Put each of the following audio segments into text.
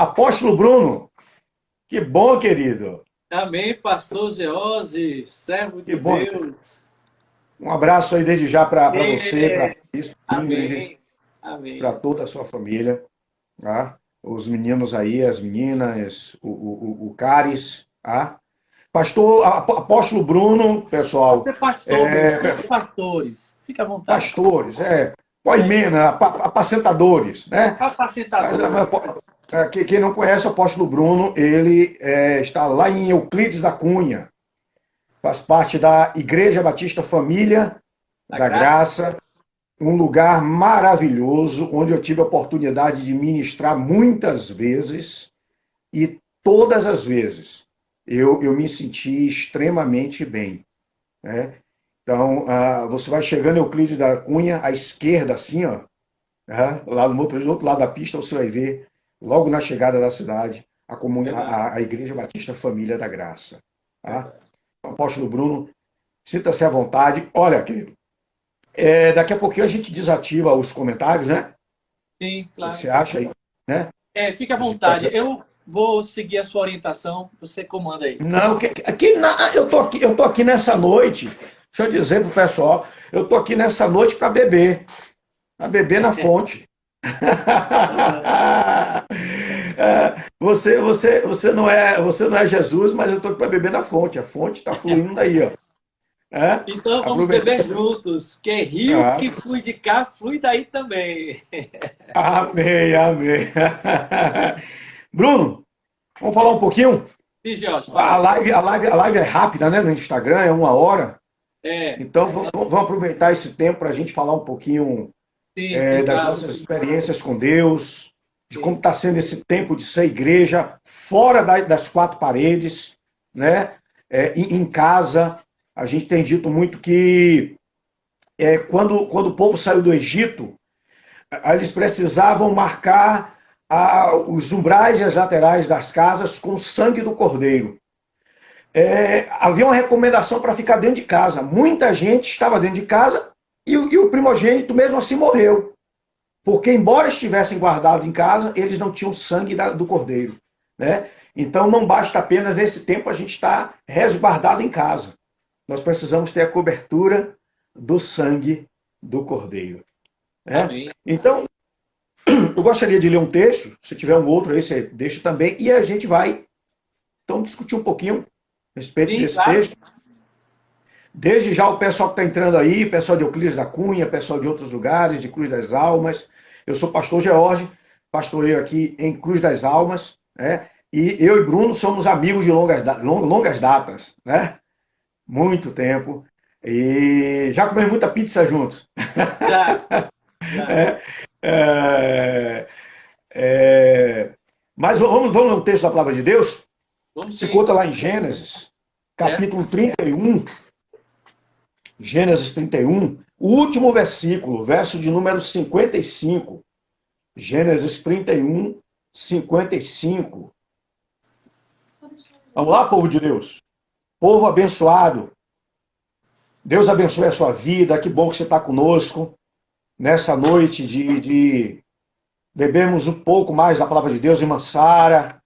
Apóstolo Bruno, que bom, querido. Amém, pastor George, servo Que de bom. Deus. Um abraço aí desde já para você, para É, Ingrid, amém, para amém. toda a sua família, tá? Os meninos aí, as meninas, o Caris, tá? Pastor, Apóstolo Bruno, Pode pessoal, ser pastor mesmo, é, somos pastores. Fique à vontade. pastores, É, poimena, apacentadores, né? Mas, apacentadores. quem não conhece o apóstolo Bruno, ele está lá em Euclides da Cunha, faz parte da Igreja Batista Família A da graça. Graça, um lugar maravilhoso, onde eu tive a oportunidade de ministrar muitas vezes e todas as vezes eu me senti extremamente bem, né? Então, você vai chegando em Euclides da Cunha, à esquerda, assim, ó, lá do outro lado da pista, você vai ver, logo na chegada da cidade, Verdade, a Igreja Batista Família da Graça. Tá? verdade. Apóstolo Bruno, sinta-se à vontade. Olha, querido, daqui a pouquinho a gente desativa os comentários, né? Sim, O que claro. você acha aí? Né? Fique à A gente tá vontade. Eu vou seguir a sua orientação. Você comanda aí. Não, eu tô aqui nessa noite. Deixa eu dizer pro pessoal, eu tô aqui nessa noite para beber na fonte. Você não é Jesus, mas eu tô aqui para beber na fonte. A fonte está fluindo daí, ó. É? Então vamos Aproveitando. beber juntos, que é rio Ah, que flui de cá, flui daí também. amém, amém. Bruno, vamos falar um pouquinho? Sim, Jorge, A fala. live, a live, a live é rápida, né? No Instagram é 1 hora. É, Então vamos aproveitar esse tempo para a gente falar um pouquinho sim, sim, das claro. nossas experiências com Deus, de como Sim. está sendo esse tempo de ser igreja fora das quatro paredes, né? Em casa. A gente tem dito muito que quando o povo saiu do Egito, eles precisavam marcar os umbrais e as laterais das casas com o sangue do cordeiro. Havia uma recomendação para ficar dentro de casa. Muita gente estava dentro de casa e o primogênito mesmo assim morreu. Porque, embora estivessem guardados em casa, eles não tinham sangue do cordeiro. Né? Então, não basta apenas nesse tempo a gente estar resguardado em casa. Nós precisamos ter a cobertura do sangue do cordeiro. Né? Amém. Então, eu gostaria de ler um texto. Se tiver um outro aí, você deixa também. E a gente vai, então, discutir um pouquinho a respeito Sim, desse claro. texto. Desde já o pessoal que está entrando aí, pessoal de Euclides da Cunha, pessoal de outros lugares, de Cruz das Almas. Eu sou pastor George, pastoreio aqui em Cruz das Almas, né? E eu e Bruno somos amigos de longas datas, né? Muito tempo. E já comemos muita pizza juntos. Já, já. É, é, é, mas vamos no texto da palavra de Deus? Vamos Se sim, conta lá em Gênesis, certo? capítulo 31. Gênesis 31, o último versículo, verso de número 55. Gênesis 31, 55. Vamos lá, povo de Deus. Povo abençoado. Deus abençoe a sua vida. Que bom que você está conosco nessa noite de bebermos um pouco mais da palavra de Deus. Irmã Sara,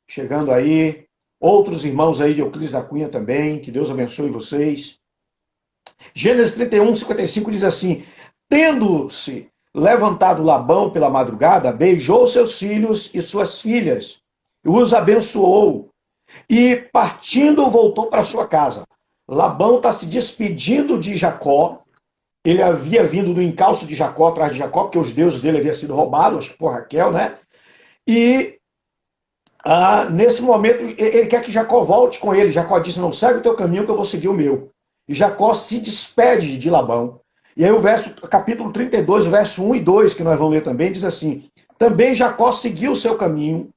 chegando aí. Outros irmãos aí de Euclides da Cunha também. Que Deus abençoe vocês. Gênesis 31, 55 diz assim: Tendo-se levantado Labão pela madrugada, beijou seus filhos e suas filhas, e os abençoou, e partindo voltou para sua casa. Labão está se despedindo de Jacó. Ele havia vindo do encalço de Jacó, atrás de Jacó, porque os deuses dele haviam sido roubados, acho que por Raquel, né? E nesse momento ele quer que Jacó volte com ele. Jacó disse: Não, segue o teu caminho que eu vou seguir o meu. E Jacó se despede de Labão. E aí capítulo 32, o verso 1 e 2, que nós vamos ler também, diz assim: Também Jacó seguiu o seu caminho,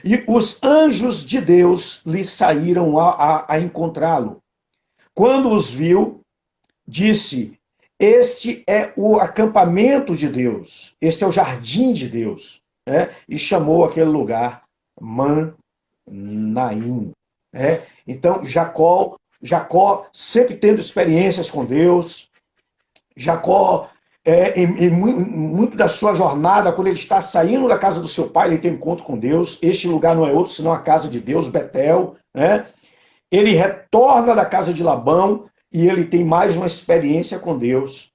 e os anjos de Deus lhe saíram a encontrá-lo. Quando os viu, disse: Este é o acampamento de Deus, este é o jardim de Deus. Né? E chamou aquele lugar Manaim. Né? Então, Jacó sempre tendo experiências com Deus, Jacó muito da sua jornada, quando ele está saindo da casa do seu pai, ele tem um encontro com Deus. Este lugar não é outro senão a casa de Deus, Betel, né? Ele retorna da casa de Labão e ele tem mais uma experiência com Deus.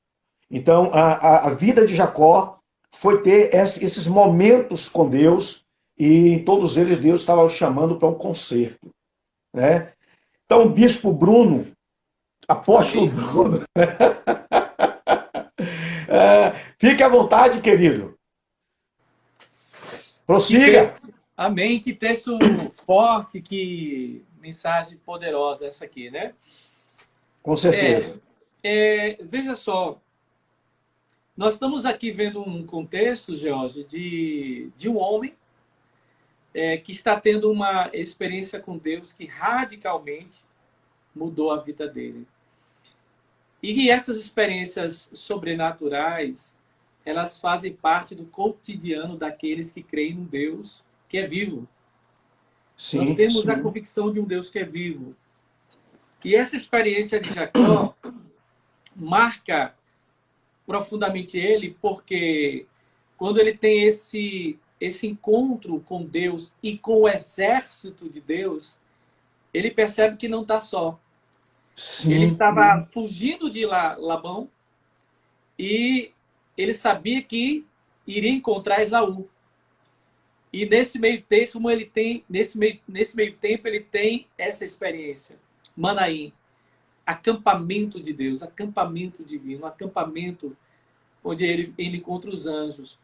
Então, a vida de Jacó foi ter esses momentos com Deus e em todos eles Deus estava o chamando para um concerto, né? Então, o bispo Bruno, apóstolo Amém. Bruno, fique à vontade, querido. Que Prossiga. texto, amém, que texto forte, que mensagem poderosa essa aqui, né? Com certeza. Veja só, nós estamos aqui vendo um contexto, George, de um homem que está tendo uma experiência com Deus que radicalmente mudou a vida dele. E essas experiências sobrenaturais, elas fazem parte do cotidiano daqueles que creem num Deus que é vivo. Nós Sim, temos a sim. convicção de um Deus que é vivo. E essa experiência de Jacó marca profundamente ele, porque quando ele tem esse encontro com Deus e com o exército de Deus, ele percebe que não está só. Ele Sim. estava fugindo de Labão e ele sabia que iria encontrar Esaú. E nesse meio termo ele tem, nesse meio tempo ele tem essa experiência. Manaim, acampamento de Deus, acampamento divino, acampamento onde ele encontra os anjos.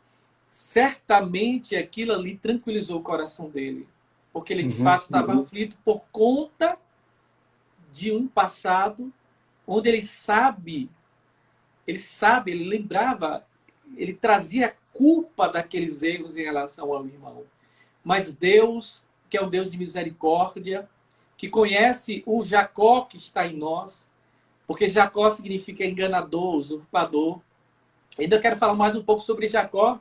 Certamente aquilo ali tranquilizou o coração dele, porque ele de fato estava aflito por conta de um passado onde ele lembrava, ele trazia culpa daqueles erros em relação ao irmão. Mas Deus, que é um Deus de misericórdia, que conhece o Jacó que está em nós, porque Jacó significa enganador, usurpador. Ainda quero falar mais um pouco sobre Jacó.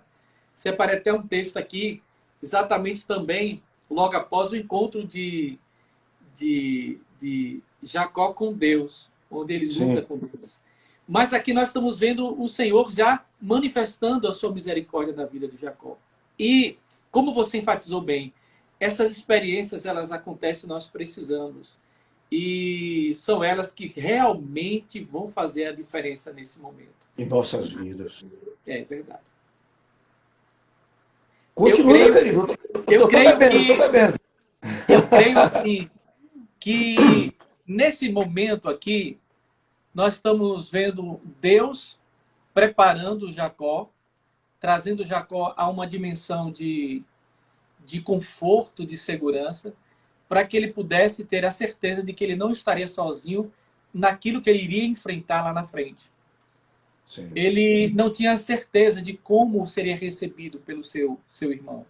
Separei até um texto aqui, exatamente também, logo após o encontro de Jacó com Deus, onde ele luta Sim. com Deus. Mas aqui nós estamos vendo o Senhor já manifestando a sua misericórdia na vida de Jacó. E, como você enfatizou bem, essas experiências, elas acontecem, nós precisamos. E são elas que realmente vão fazer a diferença nesse momento. Em nossas vidas. É verdade. Continue, meu querido. Eu Eu tô creio bebendo, eu tô que, bebendo. eu creio assim, que nesse momento aqui, nós estamos vendo Deus preparando Jacó, trazendo Jacó a uma dimensão de conforto, de segurança, para que ele pudesse ter a certeza de que ele não estaria sozinho naquilo que ele iria enfrentar lá na frente. Sim. Ele não tinha certeza de como seria recebido pelo seu irmão.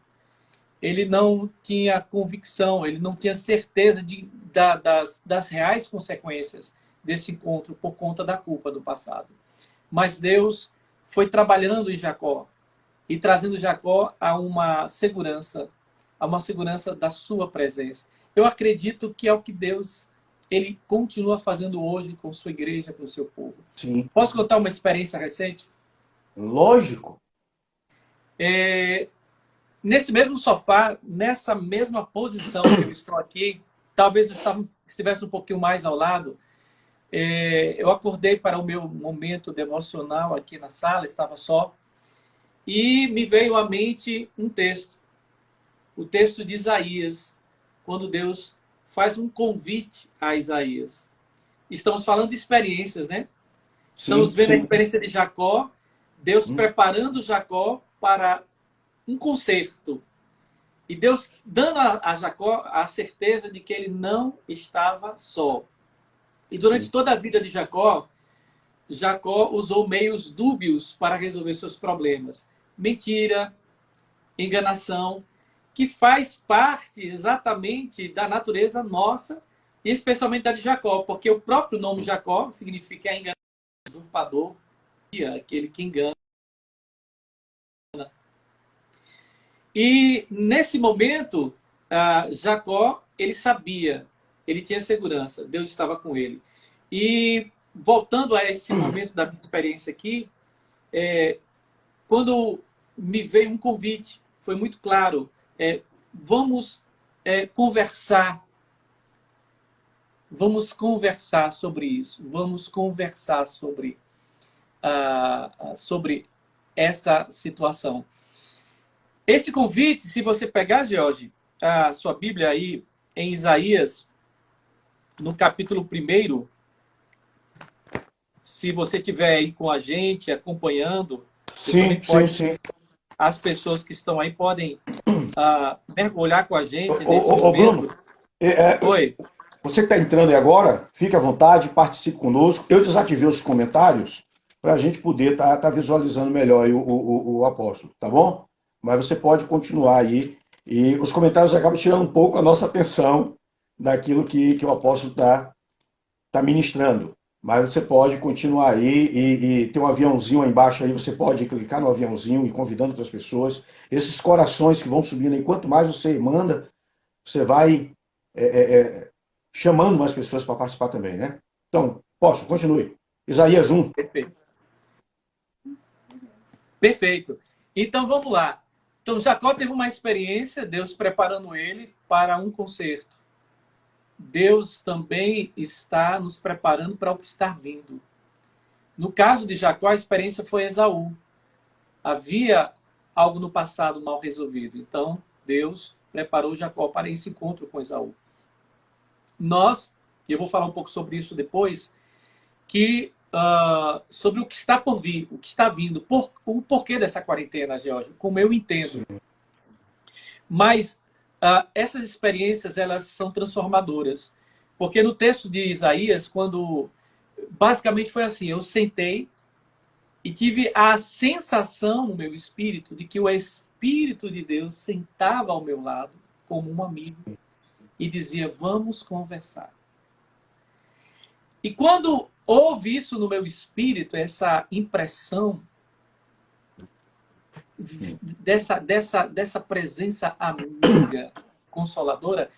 Ele não tinha convicção, ele não tinha certeza das reais consequências desse encontro por conta da culpa do passado. Mas Deus foi trabalhando em Jacó e trazendo Jacó a uma segurança da sua presença. Eu acredito que é o que Deus ele continua fazendo hoje com sua igreja, com o seu povo. Sim. Posso contar uma experiência recente? Lógico. Nesse mesmo sofá, nessa mesma posição que eu estou aqui, talvez eu estivesse um pouquinho mais ao lado, eu acordei para o meu momento devocional aqui na sala, estava só, e me veio à mente um texto, o texto de Isaías, quando Deus faz um convite a Isaías. Estamos falando de experiências, né? Estamos vendo a experiência de Jacó, Deus preparando Jacó para um concerto. E Deus dando a Jacó a certeza de que ele não estava só. E durante toda a vida de Jacó, Jacó usou meios dúbios para resolver seus problemas. Mentira, enganação, que faz parte exatamente da natureza nossa, e especialmente da de Jacó, porque o próprio nome Jacó significa enganador, usurpador, aquele que engana. E nesse momento, Jacó, ele sabia, ele tinha segurança, Deus estava com ele. E voltando a esse momento da minha experiência aqui, quando me veio um convite, foi muito claro, vamos conversar. Vamos conversar sobre isso. Vamos conversar sobre essa situação. Esse convite, se você pegar, George, a sua Bíblia aí, em Isaías, no capítulo 1, se você estiver aí com a gente, acompanhando, você também pode... Sim. As pessoas que estão aí podem mergulhar com a gente nesse Ô, momento. Bruno, Oi. você que está entrando aí agora, fique à vontade, participe conosco. Eu desativei os comentários para a gente poder tá visualizando melhor aí o apóstolo, tá bom? Mas você pode continuar aí. E os comentários acabam tirando um pouco a nossa atenção daquilo que o apóstolo está ministrando. Mas você pode continuar aí e tem um aviãozinho aí embaixo aí, você pode clicar no aviãozinho e convidando outras pessoas. Esses corações que vão subindo aí, quanto mais você manda, você vai chamando mais pessoas para participar também, né? Então, posso, continue. Isaías 1. Perfeito. Então, vamos lá. Então, Jacó teve uma experiência, Deus preparando ele para um concerto. Deus também está nos preparando para o que está vindo. No caso de Jacó, a experiência foi Esaú. Havia algo no passado mal resolvido. Então, Deus preparou Jacó para esse encontro com Esaú. Nós, e eu vou falar um pouco sobre isso depois, sobre o que está por vir, o que está vindo, o porquê dessa quarentena, George, como eu entendo. Mas essas experiências, elas são transformadoras. Porque no texto de Isaías, quando basicamente foi assim, eu sentei e tive a sensação no meu espírito de que o Espírito de Deus sentava ao meu lado como um amigo e dizia, vamos conversar. E quando houve isso no meu espírito, essa impressão dessa presença amiga, consoladora,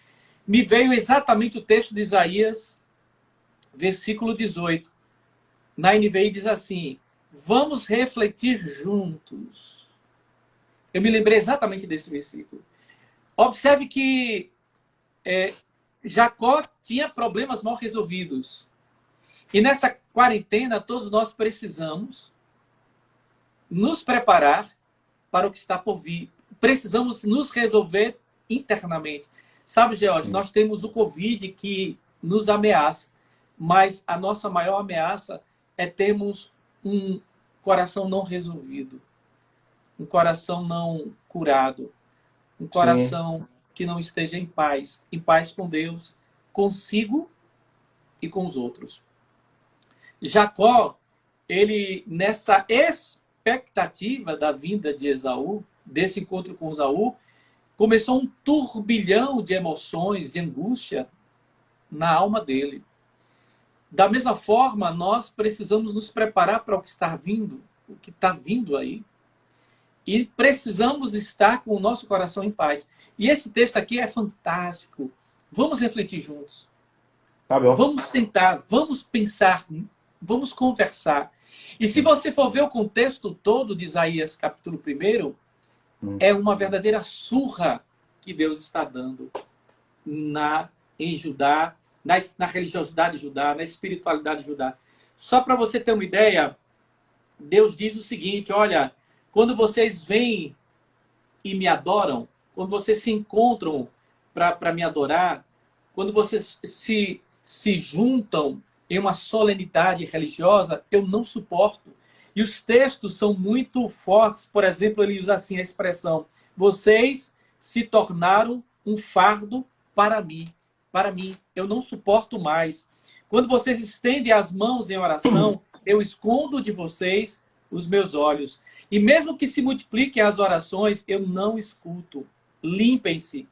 me veio exatamente o texto de Isaías, versículo 18. Na NVI diz assim, vamos refletir juntos. Eu me lembrei exatamente desse versículo. Observe que Jacó tinha problemas mal resolvidos. E nessa quarentena, todos nós precisamos nos preparar para o que está por vir. Precisamos nos resolver internamente. Sabe, George, nós temos o Covid que nos ameaça, mas a nossa maior ameaça é termos um coração não resolvido, um coração não curado, um coração que não esteja em paz com Deus, consigo e com os outros. Jacó, ele, nessa expectativa da vinda de Esaú, desse encontro com Esaú, começou um turbilhão de emoções, de angústia na alma dele. Da mesma forma, nós precisamos nos preparar para o que está vindo, o que está vindo aí, e precisamos estar com o nosso coração em paz. E esse texto aqui é fantástico. Vamos refletir juntos. Tá bom. Vamos sentar, vamos pensar, vamos conversar. E se você for ver o contexto todo de Isaías capítulo 1, é uma verdadeira surra que Deus está dando em Judá, na religiosidade de Judá, na espiritualidade de Judá. Só para você ter uma ideia, Deus diz o seguinte, olha, quando vocês vêm e me adoram, quando vocês se encontram para me adorar, quando vocês se juntam em uma solenidade religiosa, eu não suporto. E os textos são muito fortes. Por exemplo, ele usa assim a expressão, vocês se tornaram um fardo para mim. Para mim, eu não suporto mais. Quando vocês estendem as mãos em oração, eu escondo de vocês os meus olhos. E mesmo que se multipliquem as orações, eu não escuto. Limpem-se,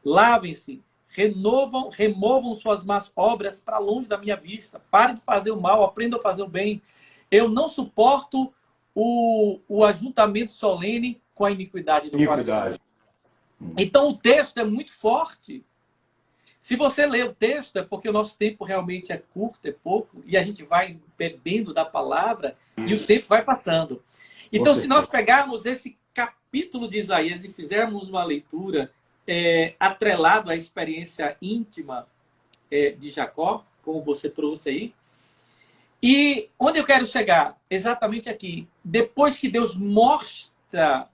lavem-se, removam suas más obras para longe da minha vista. Parem de fazer o mal, aprendam a fazer o bem. Eu não suporto o ajuntamento solene com a iniquidade do coração. Então o texto é muito forte. Se você ler o texto, é porque o nosso tempo realmente é curto, é pouco, e a gente vai bebendo da palavra e o tempo vai passando. Com Então, se nós certeza. pegarmos esse capítulo de Isaías e fizermos uma leitura atrelado à experiência íntima de Jacó, como você trouxe aí, e onde eu quero chegar? Exatamente aqui. Depois que Deus mostra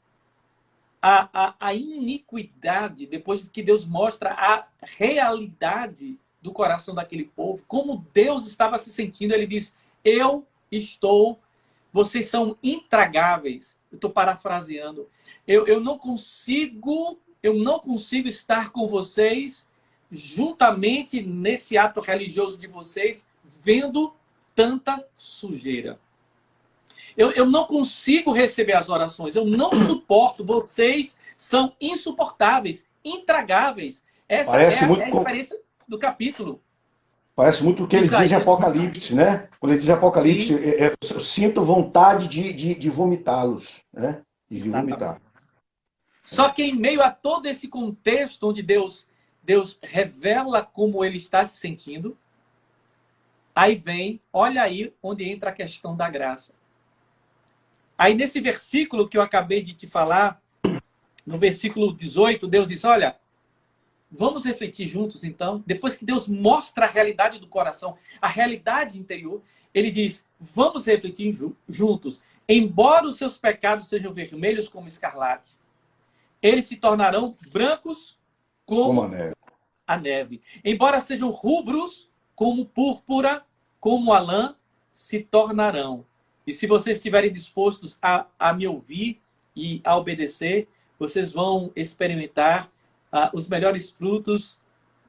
a iniquidade, depois que Deus mostra a realidade do coração daquele povo, como Deus estava se sentindo, ele diz: eu estou, vocês são intragáveis. Eu estou parafraseando. Eu não consigo, eu não consigo estar com vocês juntamente nesse ato religioso de vocês, vendo tanta sujeira. Eu não consigo receber as orações, eu não suporto, vocês são insuportáveis, intragáveis. Essa é Parece a, é muito, a experiência do capítulo parece muito o que de ele diz em Isaías. Apocalipse, né? Quando ele diz em Apocalipse, Sim, eu sinto vontade de vomitá-los, né? De vomitar. exatamente. Só que em meio a todo esse contexto onde Deus revela como ele está se sentindo, aí vem, olha aí onde entra a questão da graça. Aí nesse versículo que eu acabei de te falar, no versículo 18, Deus diz: olha, vamos refletir juntos então. Depois que Deus mostra a realidade do coração, a realidade interior, ele diz: vamos refletir juntos. Embora os seus pecados sejam vermelhos como escarlate, eles se tornarão brancos Como a como neve. a neve. Embora sejam rubros como púrpura, como a lã, se tornarão. E se vocês estiverem dispostos a me ouvir e a obedecer, vocês vão experimentar os melhores frutos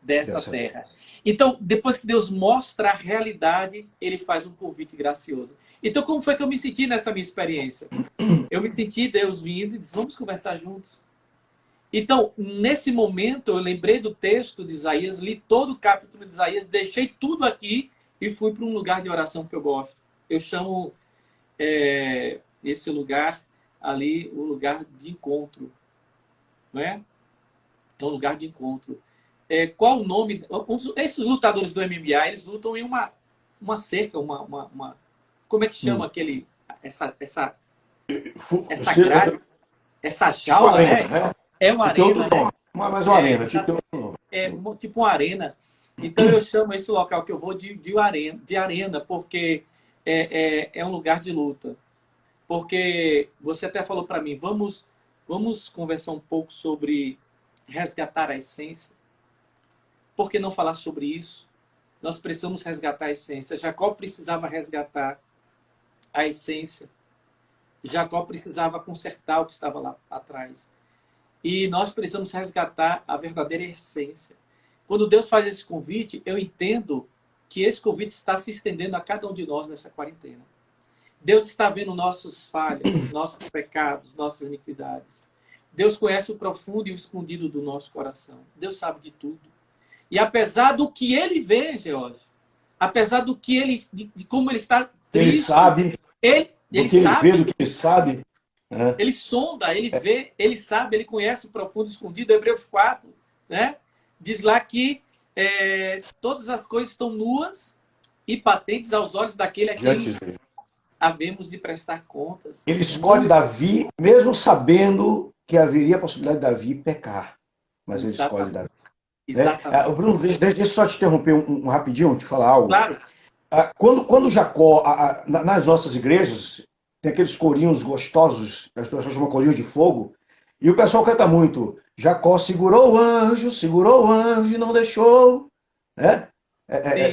dessa Dessa. terra. Então, depois que Deus mostra a realidade, ele faz um convite gracioso. Então, como foi que eu me senti nessa minha experiência? Eu me senti Deus vindo e disse: vamos conversar juntos. Então, nesse momento, eu lembrei do texto de Isaías, li todo o capítulo de Isaías, deixei tudo aqui e fui para um lugar de oração que eu gosto. Eu chamo esse lugar ali o lugar de encontro. Não é? É um lugar de encontro. Qual o nome? Esses lutadores do MMA, eles lutam em uma cerca, como é que chama aquele, essa grade, essa Tipo jaula, arena, né? né? É uma Tem outro arena, né? nome. Mais uma arena. Tipo, tem outro Tipo uma arena. Então eu chamo esse local que eu vou de arena, porque é um lugar de luta. Porque você até falou para mim, vamos conversar um pouco sobre resgatar a essência. Por que não falar sobre isso? Nós precisamos resgatar a essência. Jacó precisava resgatar a essência. Jacó precisava consertar o que estava lá atrás. E nós precisamos resgatar a verdadeira essência. Quando Deus faz esse convite, eu entendo que esse convite está se estendendo a cada um de nós nessa quarentena. Deus está vendo nossas falhas, nossos pecados, nossas iniquidades. Deus conhece o profundo e o escondido do nosso coração. Deus sabe de tudo. E apesar do que ele vê, George, apesar do que de como ele está ele triste, sabe do ele que ele vê, do sabe, que ele sabe. Né? ele sonda, ele vê, ele sabe, ele conhece o profundo e escondido. Hebreus 4, né? Diz lá que todas as coisas estão nuas e patentes aos olhos daquele a quem havemos de prestar contas. Ele escolhe Davi, mesmo sabendo que haveria a possibilidade de Davi pecar. Mas ele escolhe Davi. Exatamente. Bruno, deixa eu só te interromper rapidinho, te falar algo. Claro. Quando Jacó, nas nossas igrejas, tem aqueles corinhos gostosos, as pessoas chamam corinho de fogo, e o pessoal canta muito: Jacó segurou o anjo e não deixou, né?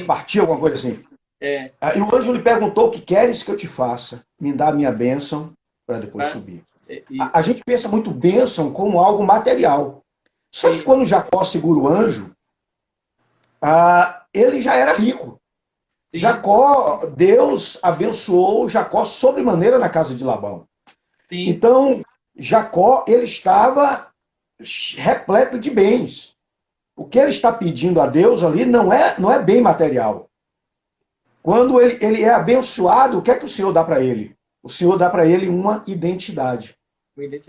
Partiu, alguma coisa assim. E o anjo lhe perguntou: o que queres que eu te faça? Me dá a minha bênção para depois subir. A gente pensa muito bênção como algo material. Só que quando Jacó segura o anjo, ele já era rico. Sim. Jacó, Deus abençoou Jacó sobremaneira na casa de Labão. Sim. Então, Jacó, ele estava repleto de bens. O que ele está pedindo a Deus ali não é bem material. Quando ele é abençoado, o que é que o Senhor dá para ele? O Senhor dá para ele uma identidade.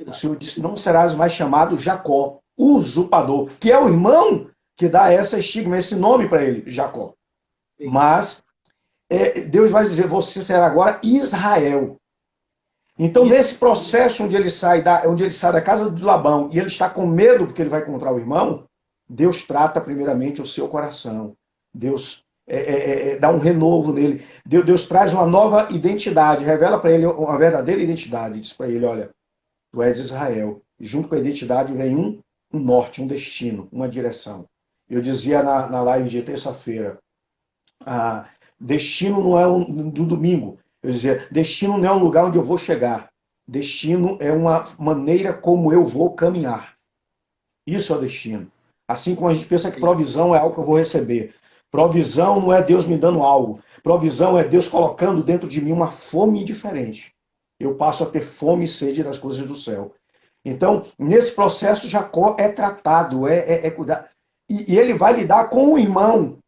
O Senhor disse: não serás mais chamado Jacó, o usurpador, que é o irmão que dá essa estigma, esse nome para ele, Jacó. Sim. Mas Deus vai dizer: você será agora Israel. Então, Isso. nesse processo onde ele sai da casa de Labão e ele está com medo porque ele vai encontrar o irmão, Deus trata primeiramente o seu coração. Deus dá um renovo nele. Deus traz uma nova identidade, revela para ele uma verdadeira identidade. Diz para ele, olha, tu és Israel. E junto com a identidade vem um norte, um destino, uma direção. Eu dizia na live de terça-feira, destino não é do domingo. Eu dizia, destino não é um lugar onde eu vou chegar. Destino é uma maneira como eu vou caminhar. Isso é o destino. Assim como a gente pensa que provisão é algo que eu vou receber. Provisão não é Deus me dando algo. Provisão é Deus colocando dentro de mim uma fome diferente. Eu passo a ter fome e sede das coisas do céu. Então, nesse processo, Jacó é tratado, é cuidado. E ele vai lidar com o irmão.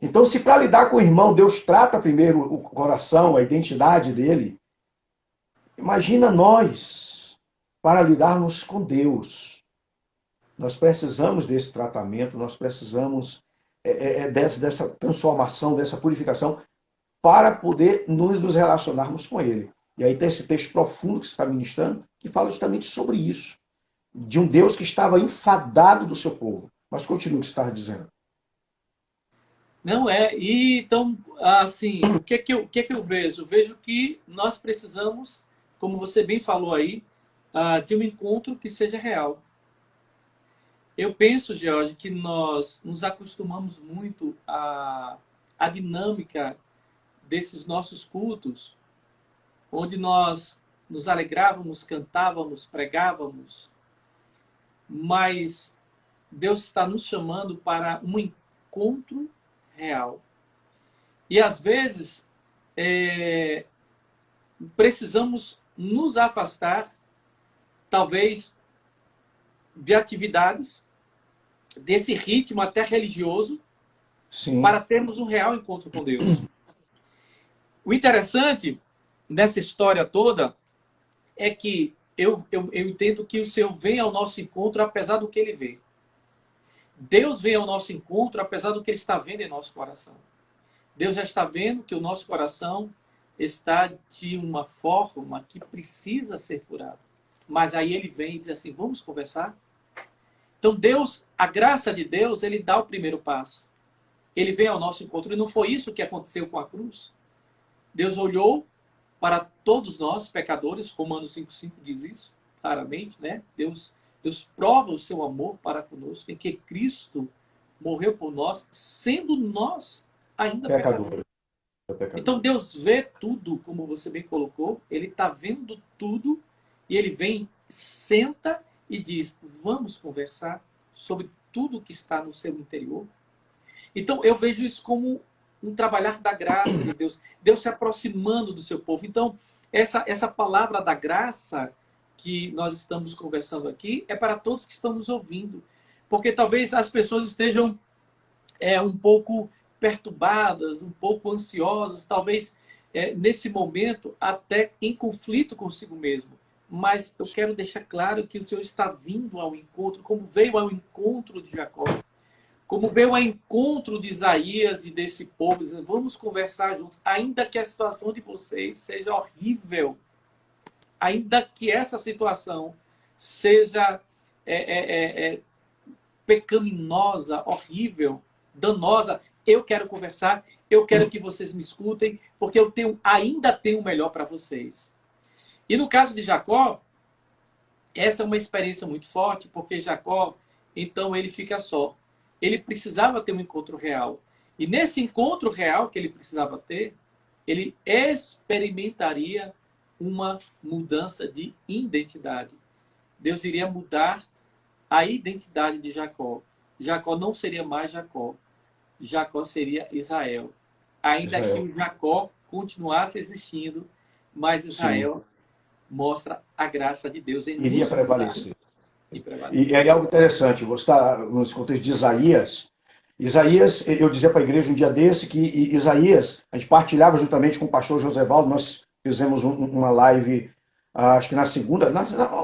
Então, se para lidar com o irmão, Deus trata primeiro o coração, a identidade dele, imagina nós para lidarmos com Deus. Nós precisamos desse tratamento, nós precisamos dessa transformação, dessa purificação, para poder nos relacionarmos com Ele. E aí tem esse texto profundo que você está ministrando, que fala justamente sobre isso. De um Deus que estava enfadado do seu povo. Mas continua o que você estava dizendo. Não é. E então, assim, o que é que eu vejo? Eu vejo que nós precisamos, como você bem falou aí, de um encontro que seja real. Eu penso, George, que nós nos acostumamos muito à dinâmica desses nossos cultos, onde nós nos alegrávamos, cantávamos, pregávamos, mas Deus está nos chamando para um encontro real. E às vezes precisamos nos afastar, talvez, de atividades, desse ritmo até religioso, Sim. para termos um real encontro com Deus. O interessante nessa história toda é que eu entendo que o Senhor vem ao nosso encontro apesar do que Ele vê. Deus vem ao nosso encontro apesar do que Ele está vendo em nosso coração. Deus já está vendo que o nosso coração está de uma forma que precisa ser curado. Mas aí Ele vem e diz assim, vamos conversar? Então Deus, a graça de Deus, Ele dá o primeiro passo. Ele vem ao nosso encontro. E não foi isso que aconteceu com a cruz. Deus olhou para todos nós, pecadores, Romanos 5,5 diz isso claramente, né? Deus prova o seu amor para conosco, em que Cristo morreu por nós, sendo nós ainda pecadores. Então Deus vê tudo, como você bem colocou, Ele está vendo tudo, e Ele vem, senta e diz, vamos conversar sobre tudo que está no seu interior. Então eu vejo isso como um trabalhar da graça de Deus, Deus se aproximando do seu povo. Então essa palavra da graça que nós estamos conversando aqui é para todos que estão nos ouvindo, porque talvez as pessoas estejam um pouco perturbadas, um pouco ansiosas, talvez nesse momento até em conflito consigo mesmo. Mas eu quero deixar claro que o Senhor está vindo ao encontro, como veio ao encontro de Jacó, como veio ao encontro de Isaías e desse povo, dizendo, vamos conversar juntos, ainda que a situação de vocês seja horrível, ainda que essa situação seja pecaminosa, horrível, danosa, eu quero conversar, eu quero que vocês me escutem, porque eu ainda tenho o melhor para vocês. E no caso de Jacó, essa é uma experiência muito forte, porque Jacó, então ele fica só. Ele precisava ter um encontro real. E nesse encontro real que ele precisava ter, ele experimentaria uma mudança de identidade. Deus iria mudar a identidade de Jacó. Jacó não seria mais Jacó. Jacó seria Israel. Ainda que o Jacó continuasse existindo, mas Israel mostra a graça de Deus. Iria prevalecer. E é algo interessante, você está no contexto de Isaías. Isaías, eu dizia para a igreja um dia desse que Isaías, a gente partilhava juntamente com o pastor Josevaldo, nós fizemos uma live, acho que na segunda,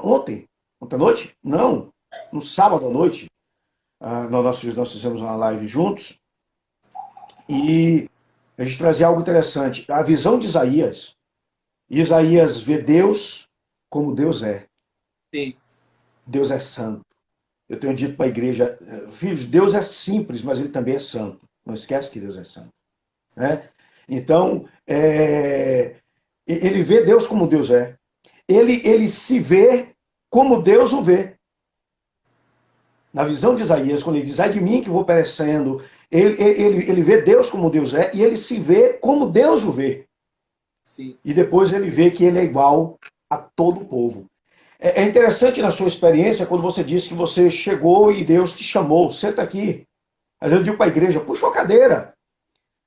ontem à noite? Não, no sábado à noite, nós fizemos uma live juntos, e a gente trazia algo interessante. A visão de Isaías, Isaías vê Deus como Deus é. Sim, Deus é santo. Eu tenho dito para a igreja, filhos, Deus é simples, mas ele também é santo. Não esquece que Deus é santo. Né? Então, ele vê Deus como Deus é. Ele se vê como Deus o vê. Na visão de Isaías, quando ele diz, ai de mim que vou perecendo, ele vê Deus como Deus é e ele se vê como Deus o vê. sim. E depois ele vê que ele é igual a todo o povo. É interessante na sua experiência quando você disse que você chegou e Deus te chamou. Senta aqui. Às vezes eu digo para a igreja, puxa uma cadeira.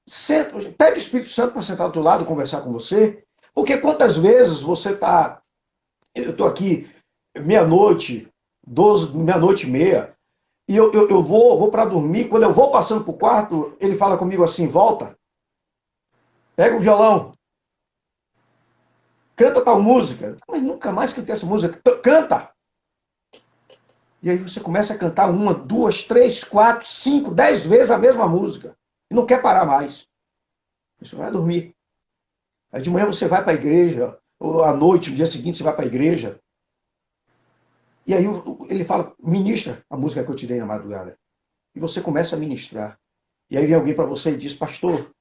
Senta, pede o Espírito Santo para sentar do teu lado e conversar com você. Porque quantas vezes você está... Eu estou aqui meia-noite, 12, meia-noite e meia, e eu vou para dormir. Quando eu vou passando para o quarto, ele fala comigo assim, volta, pega o violão, canta tal música. Mas nunca mais cantei essa música. Canta! E aí você começa a cantar uma, duas, três, quatro, cinco, 10 vezes a mesma música. E não quer parar mais. Você vai dormir. Aí de manhã você vai para a igreja, ou à noite, no dia seguinte você vai para a igreja. E aí ele fala, ministra a música que eu te dei na madrugada. E você começa a ministrar. E aí vem alguém para você e diz, pastor,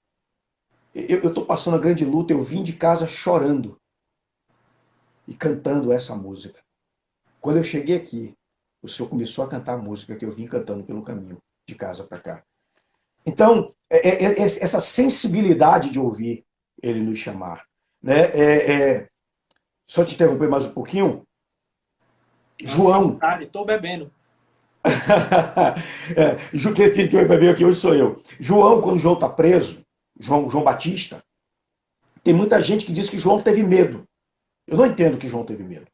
eu estou passando a grande luta, eu vim de casa chorando e cantando essa música. Quando eu cheguei aqui, o Senhor começou a cantar a música que eu vim cantando pelo caminho, de casa para cá. Então, essa sensibilidade de ouvir ele nos chamar. Né? Só te interromper mais um pouquinho. João. Estou bebendo. Quem vai beber aqui hoje sou eu. João, quando João está preso, João Batista, tem muita gente que diz que João teve medo. Eu não entendo que João teve medo.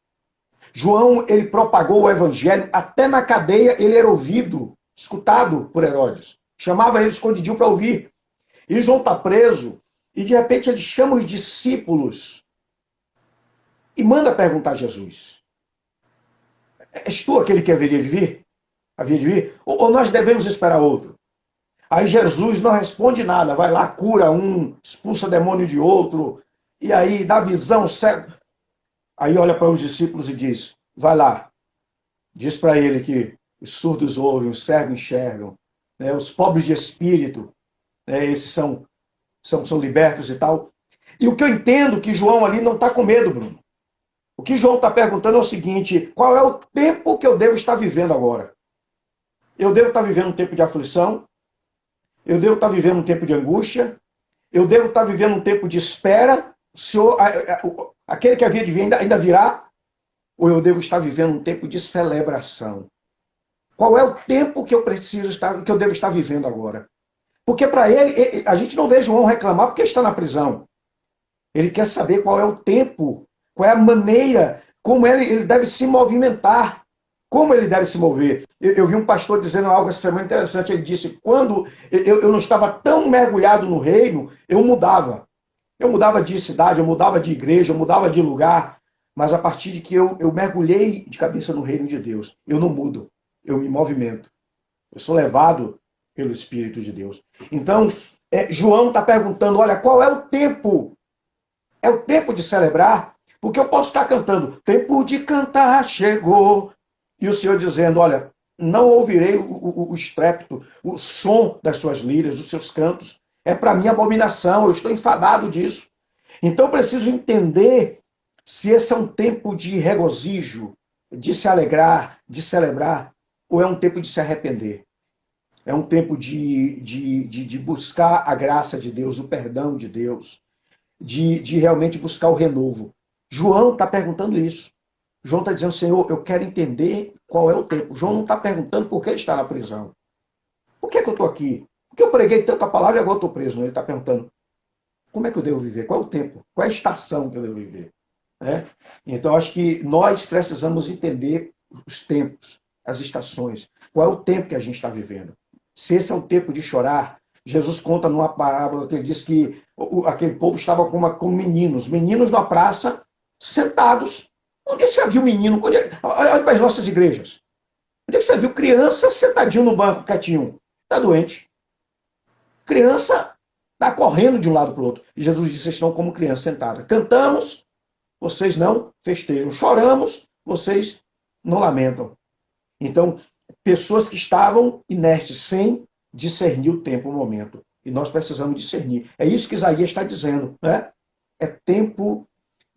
João, ele propagou o evangelho, até na cadeia ele era ouvido, escutado por Herodes. Chamava ele escondidinho para ouvir. E João está preso, e de repente ele chama os discípulos e manda perguntar a Jesus. És tu aquele que haveria de vir? Havia de vir? Ou nós devemos esperar outro? Aí Jesus não responde nada, vai lá, cura um, expulsa demônio de outro, e aí dá visão, cego. Aí olha para os discípulos e diz, vai lá, diz para ele que os surdos ouvem, os cegos enxergam, né, os pobres de espírito, né, esses são libertos e tal. E o que eu entendo que João ali não está com medo, Bruno. O que João está perguntando é o seguinte, qual é o tempo que eu devo estar vivendo agora? Eu devo estar vivendo um tempo de aflição? Eu devo estar vivendo um tempo de angústia? Eu devo estar vivendo um tempo de espera? O Senhor, aquele que havia de vir ainda virá? Ou eu devo estar vivendo um tempo de celebração? Qual é o tempo que eu preciso estar, que eu devo estar vivendo agora? Porque para ele, a gente não vê João reclamar porque está na prisão. Ele quer saber qual é o tempo, qual é a maneira, como ele deve se movimentar, como ele deve se mover. Eu vi um pastor dizendo algo essa semana interessante. Ele disse, quando eu não estava tão mergulhado no reino, eu mudava. Eu mudava de cidade, eu mudava de igreja, eu mudava de lugar. Mas a partir de que eu mergulhei de cabeça no reino de Deus, eu não mudo, eu me movimento. Eu sou levado pelo Espírito de Deus. Então, João está perguntando, olha, qual é o tempo? É o tempo de celebrar? Porque eu posso estar cantando, tempo de cantar chegou. E o Senhor dizendo, olha, não ouvirei o estrépito, o som das suas liras, dos seus cantos. É para mim abominação, eu estou enfadado disso. Então eu preciso entender se esse é um tempo de regozijo, de se alegrar, de celebrar, ou é um tempo de se arrepender. É um tempo de buscar a graça de Deus, o perdão de Deus, de realmente buscar o renovo. João está perguntando isso. João está dizendo, Senhor, eu quero entender qual é o tempo. João não está perguntando por que ele está na prisão. Por que eu estou aqui? Por que eu preguei tanta palavra e agora estou preso? Ele está perguntando, como é que eu devo viver? Qual é o tempo? Qual é a estação que eu devo viver? Então, acho que nós precisamos entender os tempos, as estações. Qual é o tempo que a gente está vivendo? Se esse é o tempo de chorar, Jesus conta numa parábola que ele diz que aquele povo estava com meninos na praça, sentados. Onde é que você viu menino? Olha para as nossas igrejas. Onde é que você viu criança sentadinho no banco, quietinho? Está doente. Criança está correndo de um lado para o outro. E Jesus disse, vocês estão como criança sentada. Cantamos, vocês não festejam. Choramos, vocês não lamentam. Então, pessoas que estavam inertes, sem discernir o tempo, o momento. E nós precisamos discernir. É isso que Isaías está dizendo, né? É tempo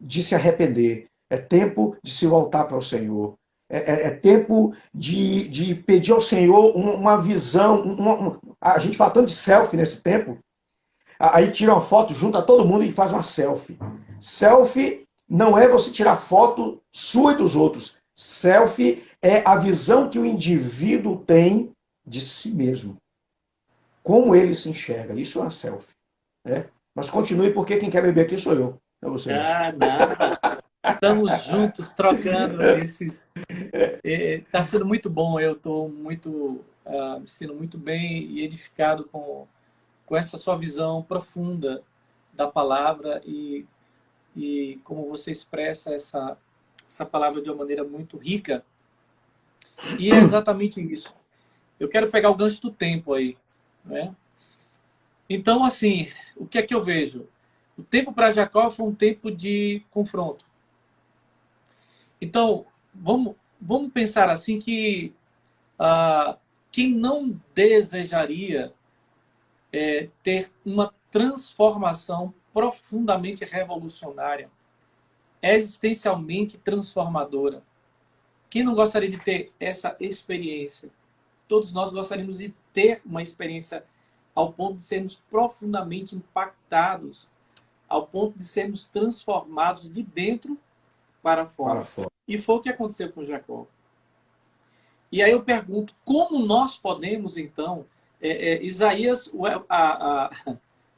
de se arrepender. É tempo de se voltar para o Senhor. É tempo de pedir ao Senhor uma visão. A gente fala tanto de selfie nesse tempo. Aí tira uma foto, junta todo mundo e faz uma selfie. Selfie não é você tirar foto sua e dos outros. Selfie é a visão que o indivíduo tem de si mesmo. Como ele se enxerga. Isso é uma selfie. Né? Mas continue, porque quem quer beber aqui sou eu. Não é você. Ah, nada. Estamos juntos, trocando esses... Está sendo muito bom. Eu estou me sentindo muito bem e edificado com essa sua visão profunda da palavra e como você expressa essa palavra de uma maneira muito rica. E é exatamente isso. Eu quero pegar o gancho do tempo aí, né? Então, assim, o que é que eu vejo? O tempo para Jacó foi um tempo de confronto. Então, vamos pensar assim que quem não desejaria ter uma transformação profundamente revolucionária, existencialmente transformadora. Quem não gostaria de ter essa experiência? Todos nós gostaríamos de ter uma experiência ao ponto de sermos profundamente impactados, ao ponto de sermos transformados de dentro para fora. E foi o que aconteceu com Jacó. E aí eu pergunto, como nós podemos, então, Isaías, eu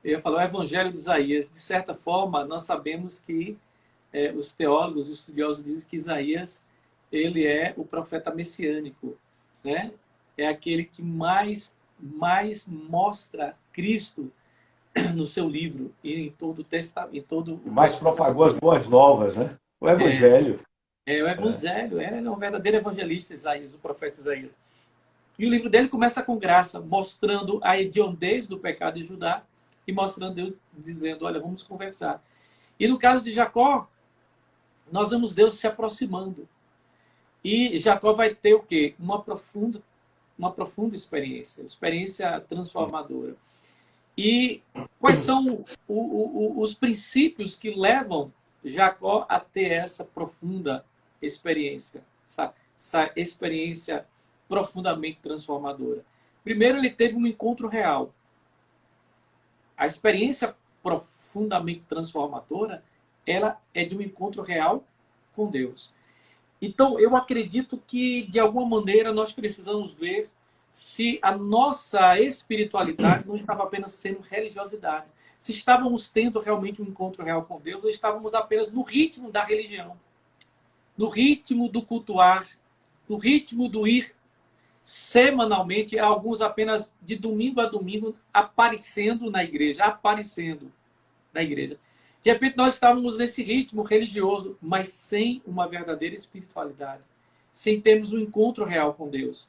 ia falar o Evangelho de Isaías, de certa forma, nós sabemos que os teólogos, os estudiosos dizem que Isaías, ele é o profeta messiânico, né? É aquele que mais mostra Cristo no seu livro e em todo o testamento. Mais propagou as boas novas, né? O Evangelho. O Evangelho, ele é um verdadeiro evangelista, Isaías, o profeta Isaías. E o livro dele começa com graça, mostrando a hediondez do pecado de Judá e mostrando Deus dizendo, olha, vamos conversar. E no caso de Jacó, nós vemos Deus se aproximando. E Jacó vai ter o quê? Uma profunda experiência transformadora. E quais são os princípios que levam Jacó a ter essa profunda experiência, essa experiência profundamente transformadora? Primeiro, ele teve um encontro real. A experiência profundamente transformadora, ela é de um encontro real com Deus. Então, eu acredito que, de alguma maneira, nós precisamos ver se a nossa espiritualidade não estava apenas sendo religiosidade. Se estávamos tendo realmente um encontro real com Deus, ou estávamos apenas no ritmo da religião, no ritmo do cultuar, no ritmo do ir semanalmente, alguns apenas de domingo a domingo, aparecendo na igreja. De repente, nós estávamos nesse ritmo religioso, mas sem uma verdadeira espiritualidade, sem termos um encontro real com Deus.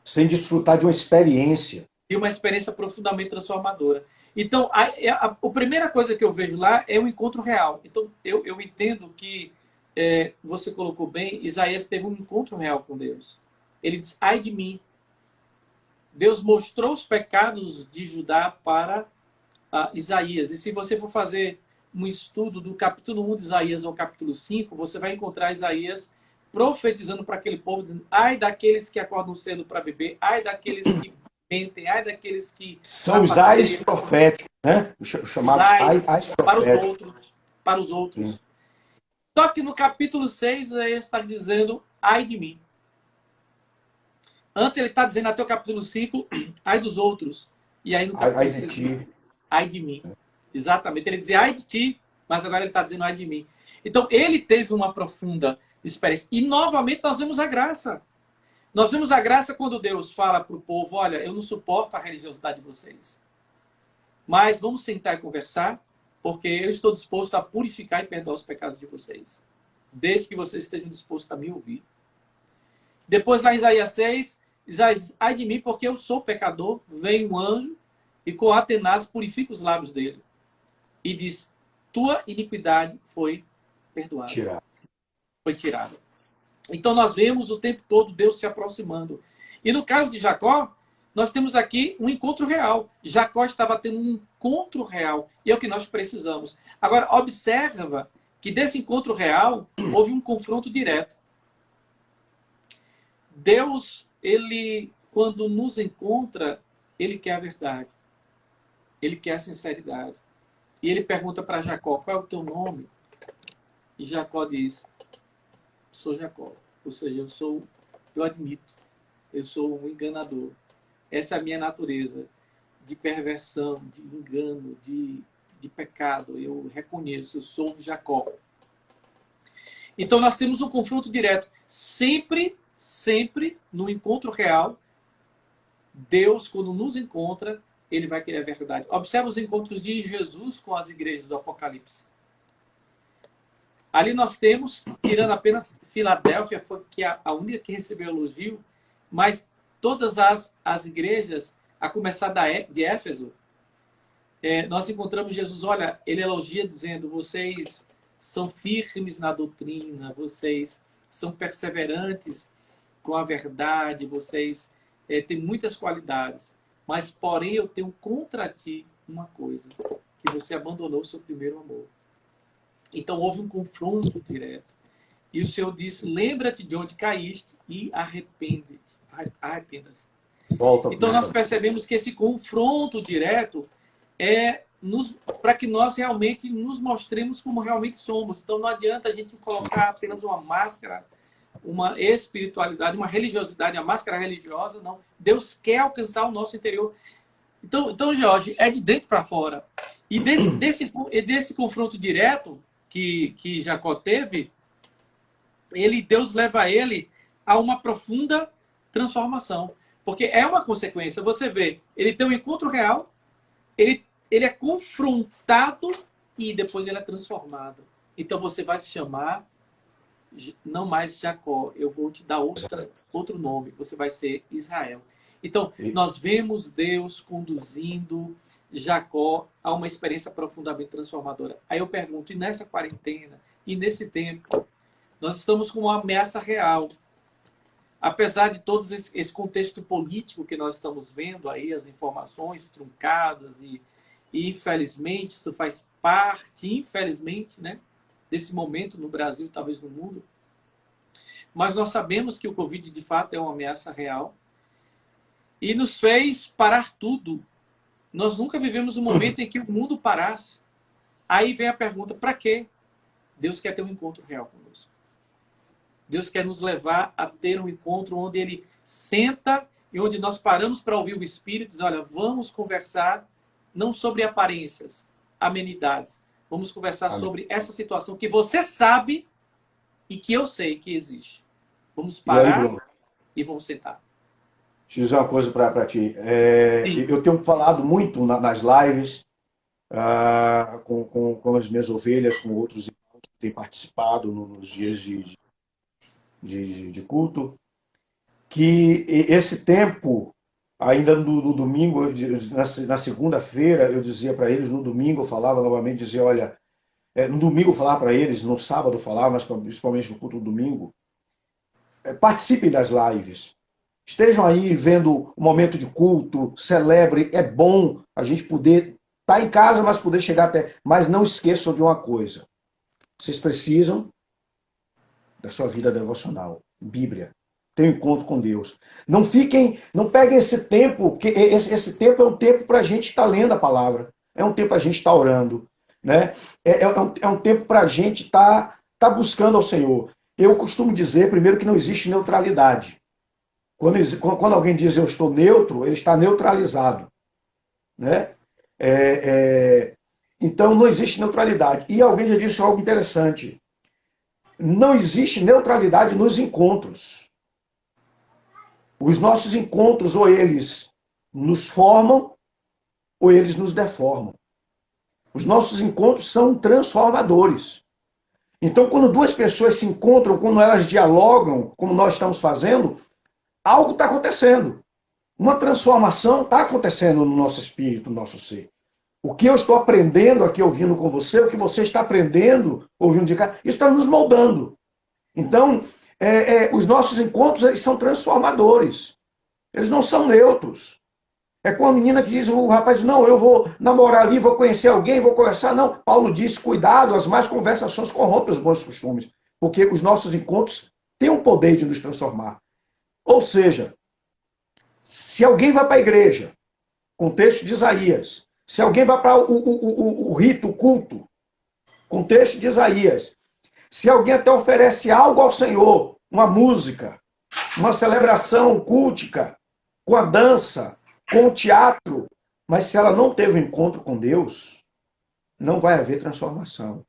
Sem desfrutar de uma experiência. E uma experiência profundamente transformadora. Então, a primeira coisa que eu vejo lá é o encontro real. Então, eu entendo que você colocou bem, Isaías teve um encontro real com Deus. Ele diz, ai de mim. Deus mostrou os pecados de Judá para Isaías. E se você for fazer um estudo do capítulo 1 de Isaías ao capítulo 5, você vai encontrar Isaías profetizando para aquele povo, dizendo, ai daqueles que acordam cedo para beber, ai daqueles que mentem, ai daqueles que... São os ais proféticos, né? Os chamados ais proféticos. Para os outros. Sim. Só que no capítulo 6, Isaías está dizendo, ai de mim. Antes ele está dizendo até o capítulo 5, ai dos outros. E aí no capítulo 6 ele diz, ai de mim. Exatamente. Ele dizia, ai de ti, mas agora ele está dizendo, ai de mim. Então, ele teve uma profunda experiência. E, novamente, nós vemos a graça. Nós vemos a graça quando Deus fala para o povo, olha, eu não suporto a religiosidade de vocês. Mas vamos sentar e conversar, porque eu estou disposto a purificar e perdoar os pecados de vocês. Desde que vocês estejam dispostos a me ouvir. Depois, lá em Isaías 6, Isaías diz, ai de mim, porque eu sou pecador, vem um anjo e com a tenaz purifica os lábios dele. E diz, tua iniquidade foi perdoado. Tirar. Foi tirado. Então nós vemos o tempo todo Deus se aproximando. E no caso de Jacó, nós temos aqui um encontro real. Jacó estava tendo um encontro real. E é o que nós precisamos. Agora, observa que desse encontro real, houve um confronto direto. Deus, ele, quando nos encontra, ele quer a verdade. Ele quer a sinceridade. E ele pergunta para Jacó, qual é o teu nome? E Jacó diz, sou Jacó. Ou seja, eu admito, eu sou um enganador. Essa é a minha natureza de perversão, de engano, de pecado. Eu reconheço, eu sou Jacó. Então nós temos um confronto direto. Sempre no encontro real, Deus, quando nos encontra, ele vai querer a verdade. Observe os encontros de Jesus com as igrejas do Apocalipse. Ali nós temos, tirando apenas Filadélfia, foi a única que recebeu elogio, mas todas as igrejas, a começar de Éfeso, nós encontramos Jesus, olha, ele elogia dizendo, vocês são firmes na doutrina, vocês são perseverantes com a verdade, vocês têm muitas qualidades, mas porém eu tenho contra ti uma coisa, que você abandonou o seu primeiro amor. Então houve um confronto direto. E o Senhor disse, lembra-te de onde caíste e arrepende-te. Então nós percebemos que esse confronto direto é para que nós realmente nos mostremos como realmente somos. Então não adianta a gente colocar apenas uma máscara, uma espiritualidade, uma religiosidade, a máscara religiosa, não. Deus quer alcançar o nosso interior. Então Jorge, é de dentro para fora. E desse confronto direto que Jacó teve, Deus leva ele a uma profunda transformação. Porque é uma consequência. Você vê, ele tem um encontro real, ele é confrontado e depois ele é transformado. Então você vai se chamar não mais Jacó, eu vou te dar outro nome, você vai ser Israel. Então, nós vemos Deus conduzindo Jacó a uma experiência profundamente transformadora. Aí eu pergunto, e nessa quarentena, e nesse tempo, nós estamos com uma ameaça real. Apesar de todo esse contexto político que nós estamos vendo aí, as informações truncadas, e infelizmente isso faz parte, infelizmente, né, desse momento no Brasil, talvez no mundo. Mas nós sabemos que o Covid, de fato, é uma ameaça real. E nos fez parar tudo. Nós nunca vivemos um momento em que o mundo parasse. Aí vem a pergunta, para quê? Deus quer ter um encontro real conosco. Deus quer nos levar a ter um encontro onde Ele senta e onde nós paramos para ouvir o Espírito e diz, olha, vamos conversar não sobre aparências, amenidades. Vamos conversar sobre essa situação que você sabe e que eu sei que existe. Vamos parar e vamos sentar. Deixa eu dizer uma coisa para ti. Eu tenho falado muito nas lives com as minhas ovelhas, com outros irmãos que têm participado nos dias de culto, que esse tempo, ainda no domingo, na segunda-feira, eu dizia para eles, no domingo eu falava novamente, dizia, olha, no domingo eu falava para eles, no sábado eu falava, mas principalmente no culto do domingo, participem das lives. Estejam aí vendo o momento de culto, celebre, é bom a gente poder estar em casa, mas poder chegar até... Mas não esqueçam de uma coisa, vocês precisam da sua vida devocional, Bíblia, ter um encontro com Deus. Não peguem esse tempo, porque esse tempo é um tempo para a gente estar lendo a palavra, é um tempo para a gente estar orando, né? É um tempo para a gente estar buscando ao Senhor. Eu costumo dizer, primeiro, que não existe neutralidade. Quando alguém diz eu estou neutro, ele está neutralizado, né? Então não existe neutralidade. E alguém já disse algo interessante. Não existe neutralidade nos encontros. Os nossos encontros, ou eles nos formam, ou eles nos deformam. Os nossos encontros são transformadores. Então, quando duas pessoas se encontram, quando elas dialogam, como nós estamos fazendo, algo está acontecendo. Uma transformação está acontecendo no nosso espírito, no nosso ser. O que eu estou aprendendo aqui ouvindo com você, o que você está aprendendo ouvindo de cá, isso está nos moldando. Então, os nossos encontros, eles são transformadores. Eles não são neutros. É com a menina que diz, o rapaz, não, eu vou namorar ali, vou conhecer alguém, vou conversar. Não, Paulo diz, cuidado, as más conversações corrompem os bons costumes. Porque os nossos encontros têm o poder de nos transformar. Ou seja, se alguém vai para a igreja, contexto de Isaías, se alguém vai para o rito, o culto, contexto de Isaías, se alguém até oferece algo ao Senhor, uma música, uma celebração cultica, com a dança, com o teatro, mas se ela não teve um encontro com Deus, não vai haver transformação.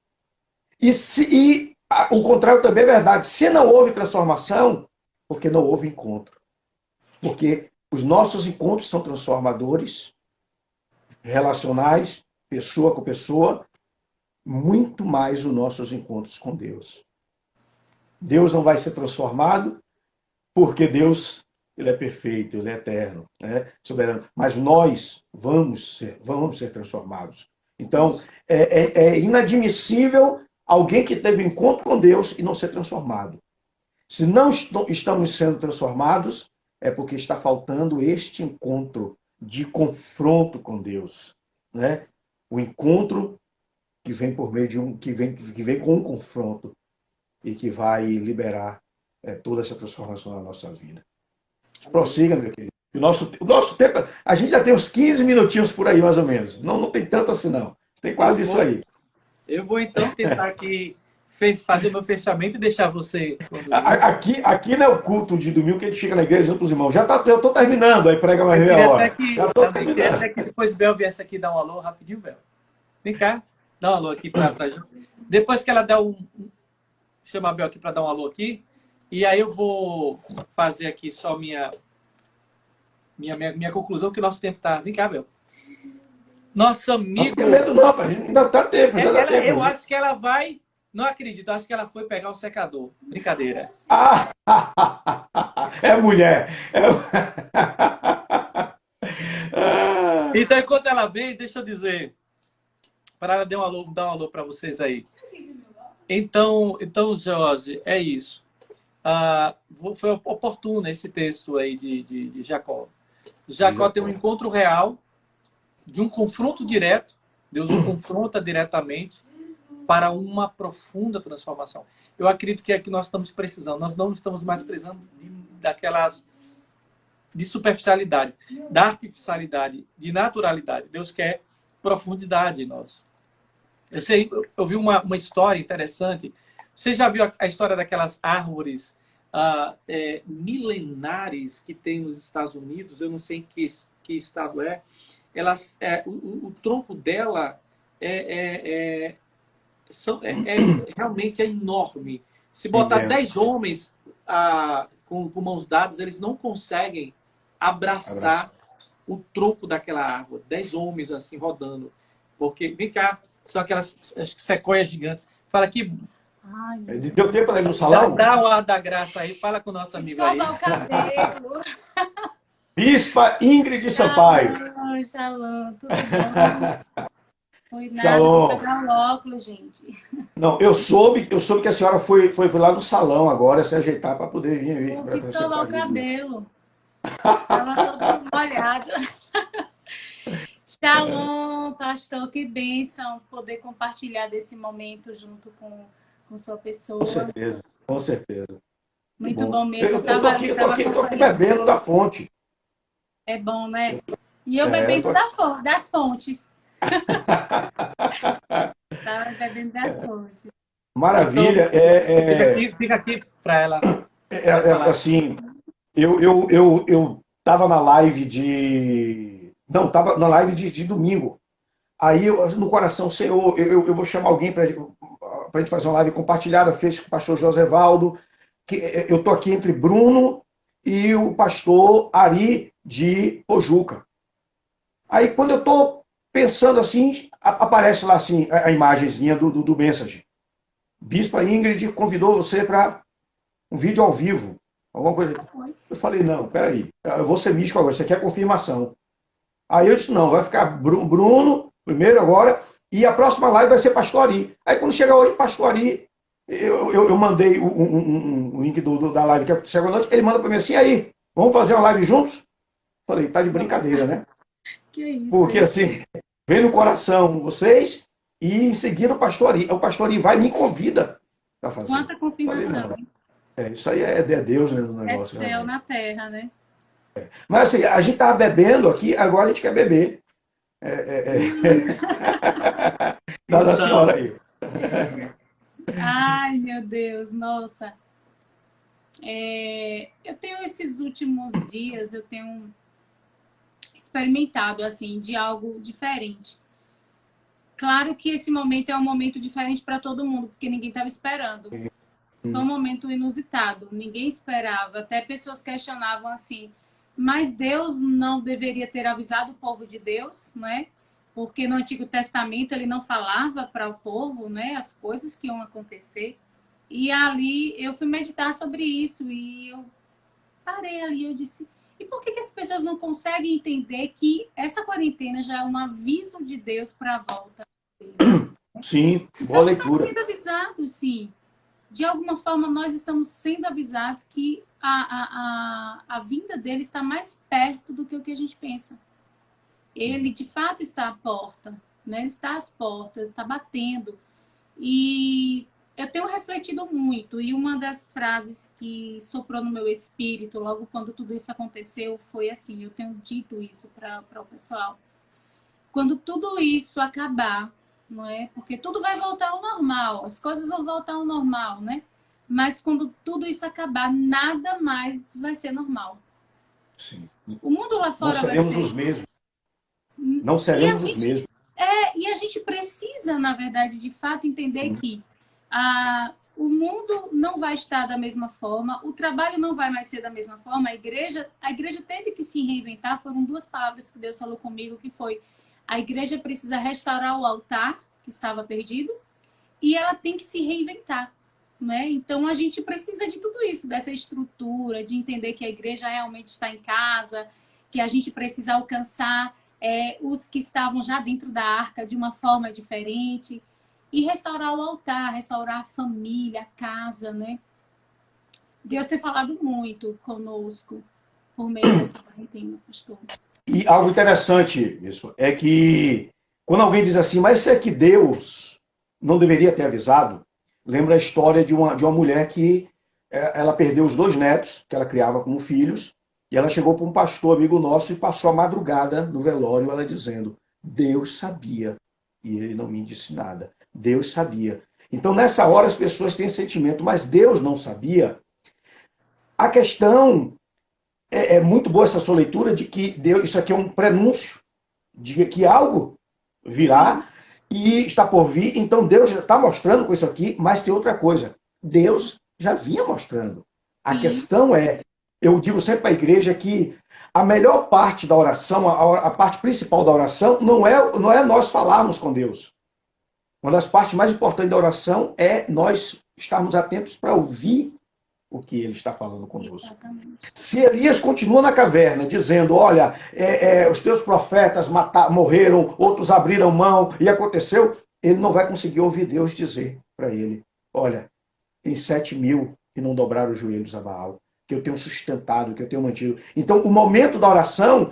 E o contrário também é verdade. Se não houve transformação, porque não houve encontro. Porque os nossos encontros são transformadores, relacionais, pessoa com pessoa, muito mais os nossos encontros com Deus. Deus não vai ser transformado porque Deus, ele é perfeito, ele é eterno, né? Soberano. Mas nós vamos ser transformados. Então, é inadmissível alguém que teve encontro com Deus e não ser transformado. Se não estamos sendo transformados, é porque está faltando este encontro de confronto com Deus, né? O encontro que vem por meio de que vem com um confronto e que vai liberar toda essa transformação na nossa vida. Prossiga, meu querido. O nosso tempo, a gente já tem uns 15 minutinhos por aí, mais ou menos. Não tem tanto assim, não. Tem quase isso aí. Eu vou então tentar aqui fazer o meu fechamento e deixar você conduzir. Aqui não é o culto de domingo que a gente chega na igreja junto com os irmãos. Eu estou terminando, aí prega mais meia hora. Também queria até que depois Bel viesse aqui dar um alô rapidinho, Bel. Vem cá, dá um alô aqui para gente. Depois que ela der chama a Bel aqui para dar um alô aqui. E aí eu vou fazer aqui só minha conclusão, que o nosso tempo está... Vem cá, Bel. Nosso amigo... Não tem medo não, ainda está tempo. Eu acho que ela vai... Não acredito, acho que ela foi pegar o secador. Brincadeira. É mulher. Então, enquanto ela vem, deixa eu dizer... Para ela dar um alô para vocês aí. Então, Jorge, é isso. Foi oportuno esse texto aí de Jacó. Jacó tem um encontro real de um confronto direto. Deus o confronta diretamente para uma profunda transformação. Eu acredito que é que nós estamos precisando. Nós não estamos mais precisando de superficialidade, da artificialidade, de naturalidade. Deus quer profundidade em nós. Eu vi uma história interessante. Você já viu a história daquelas árvores milenares que tem nos Estados Unidos? Eu não sei em que estado é. O tronco dela realmente é enorme. Se botar 10 homens com mãos dadas, eles não conseguem abraçar o tronco daquela árvore. 10 homens assim rodando. Porque, vem cá, são aquelas sequoias gigantes. Fala aqui. Ai, deu tempo para ir no salão? Dá o ar da graça aí. Fala com o nosso amigo aí. Escovar o cabelo. Bispa Ingrid Sampaio. Shalom, tudo bom? Foi nada, Shalom. vou pegar o óculos, gente. Não, eu soube que a senhora foi lá no salão agora se ajeitar para poder vir. Eu fui escovar o cabelo. Estava todo molhado. Shalom, pastor, que bênção poder compartilhar desse momento junto com sua pessoa. Com certeza, com certeza. Muito bom mesmo. Eu tô aqui bebendo da fonte. É bom, né? E eu bebendo das fontes. Estava bebendo das fontes. Maravilha. Então, fica aqui para ela. Assim, eu estava na live estava na live de domingo. Aí, no coração, Senhor, eu vou chamar alguém para a gente fazer uma live compartilhada, fez com o pastor José Valdo, que eu estou aqui entre Bruno e o pastor Ari de Pojuca. Aí, quando eu estou pensando assim, aparece lá assim, a imagenzinha do Message. Bispa Ingrid convidou você para um vídeo ao vivo. Alguma coisa. Eu falei, não, peraí, eu vou ser místico agora, isso aqui é confirmação. Aí eu disse, não, vai ficar Bruno, primeiro agora, e a próxima live vai ser Pastor Ari. Aí quando chega hoje, Pastor Ari, eu mandei um link da live que chegou à noite, ele manda para mim assim, aí, vamos fazer uma live juntos? Falei, tá de brincadeira, né? Que isso, Porque assim, vem no coração vocês e em seguida o Pastor Ari vai e me convida para fazer. Quanta confirmação. Isso aí é Deus, né, no É negócio. céu na terra, né? Mas assim, a gente tava bebendo aqui, agora a gente quer beber. Da senhora aí. Ai, meu Deus, nossa. Eu tenho esses últimos dias, eu tenho experimentado, assim, de algo diferente. Claro que esse momento é um momento diferente para todo mundo, porque ninguém estava esperando. Foi um momento inusitado, ninguém esperava. Até pessoas questionavam assim, mas Deus não deveria ter avisado o povo de Deus, né? Porque no Antigo Testamento ele não falava para o povo, né, as coisas que iam acontecer. E ali eu fui meditar sobre isso e eu parei ali, eu disse, e por que as pessoas não conseguem entender que essa quarentena já é um aviso de Deus para a volta dele? Sim, boa Então, leitura. estamos sendo avisados, sim. De alguma forma, nós estamos sendo avisados que a vinda dele está mais perto do que o que a gente pensa. Ele, de fato, está à porta, né? Ele está às portas, está batendo. E eu tenho refletido muito. E uma das frases que soprou no meu espírito, logo quando tudo isso aconteceu, foi assim, eu tenho dito isso para o pessoal. Quando tudo isso acabar, não é? Porque tudo vai voltar ao normal, as coisas vão voltar ao normal, né? Mas quando tudo isso acabar, nada mais vai ser normal. Sim. O mundo lá fora Não seremos vai ser... os mesmos. Não seremos os mesmos. E a gente precisa, na verdade, de fato, entender que o mundo não vai estar da mesma forma, o trabalho não vai mais ser da mesma forma, a igreja teve que se reinventar. Foram duas palavras que Deus falou comigo, que foi: a igreja precisa restaurar o altar que estava perdido e ela tem que se reinventar, né? Então a gente precisa de tudo isso, dessa estrutura, de entender que a igreja realmente está em casa, que a gente precisa alcançar os que estavam já dentro da arca de uma forma diferente e restaurar o altar, restaurar a família, a casa, né? Deus tem falado muito conosco por meio dessa quarentena, pastor. E algo interessante, isso, é que quando alguém diz assim, mas se é que Deus não deveria ter avisado, lembra a história de uma mulher que ela perdeu os 2 netos, que ela criava como filhos, e ela chegou para um pastor amigo nosso e passou a madrugada no velório, ela dizendo, Deus sabia, e ele não me disse nada. Deus sabia. Então, nessa hora, as pessoas têm sentimento, mas Deus não sabia. A questão é muito boa essa sua leitura de que Deus, isso aqui é um prenúncio de que algo virá e está por vir. Então, Deus já está mostrando com isso aqui, mas tem outra coisa. Deus já vinha mostrando. A questão é, eu digo sempre para a igreja que a melhor parte da oração, a parte principal da oração, não é nós falarmos com Deus. Uma das partes mais importantes da oração é nós estarmos atentos para ouvir o que ele está falando conosco. Exatamente. Se Elias continua na caverna dizendo, olha, os teus profetas morreram, outros abriram mão e aconteceu, ele não vai conseguir ouvir Deus dizer para ele, olha, tem 7.000 que não dobraram os joelhos a Baal, que eu tenho sustentado, que eu tenho mantido. Então, o momento da oração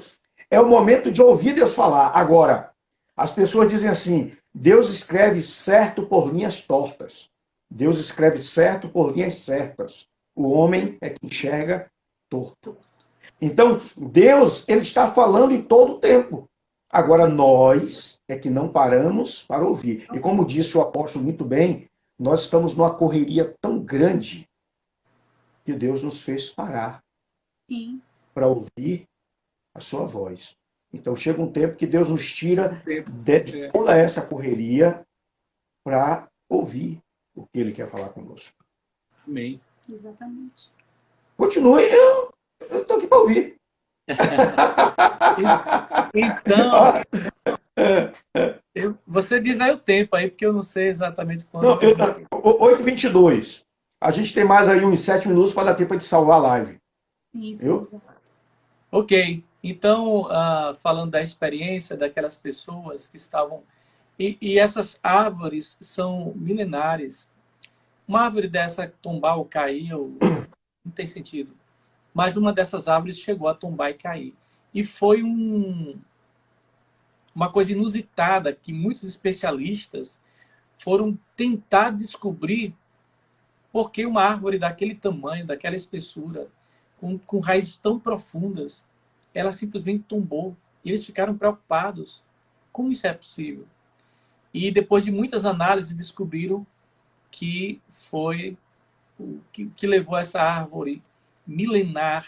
é o momento de ouvir Deus falar. Agora, as pessoas dizem assim, Deus escreve certo por linhas tortas. Deus escreve certo por linhas certas. O homem é que enxerga torto. Então, Deus, ele está falando em todo o tempo. Agora, nós é que não paramos para ouvir. E como disse o apóstolo muito bem, nós estamos numa correria tão grande que Deus nos fez parar para ouvir a sua voz. Então, chega um tempo que Deus nos tira de toda essa correria para ouvir o que ele quer falar conosco. Amém. Exatamente. Continue, eu estou aqui para ouvir. Então, você diz aí o tempo aí, porque eu não sei exatamente quando. Não, 8h22. A gente tem mais aí uns 7 minutos para dar tempo de salvar a live. Isso. Viu? Ok. Então, falando da experiência daquelas pessoas que estavam... E essas árvores são milenares. Uma árvore dessa tombar ou cair, não tem sentido. Mas uma dessas árvores chegou a tombar e cair. E foi uma coisa inusitada que muitos especialistas foram tentar descobrir por que uma árvore daquele tamanho, daquela espessura, com raízes tão profundas, ela simplesmente tombou. E eles ficaram preocupados. Como isso é possível? E depois de muitas análises descobriram que foi o que levou essa árvore milenar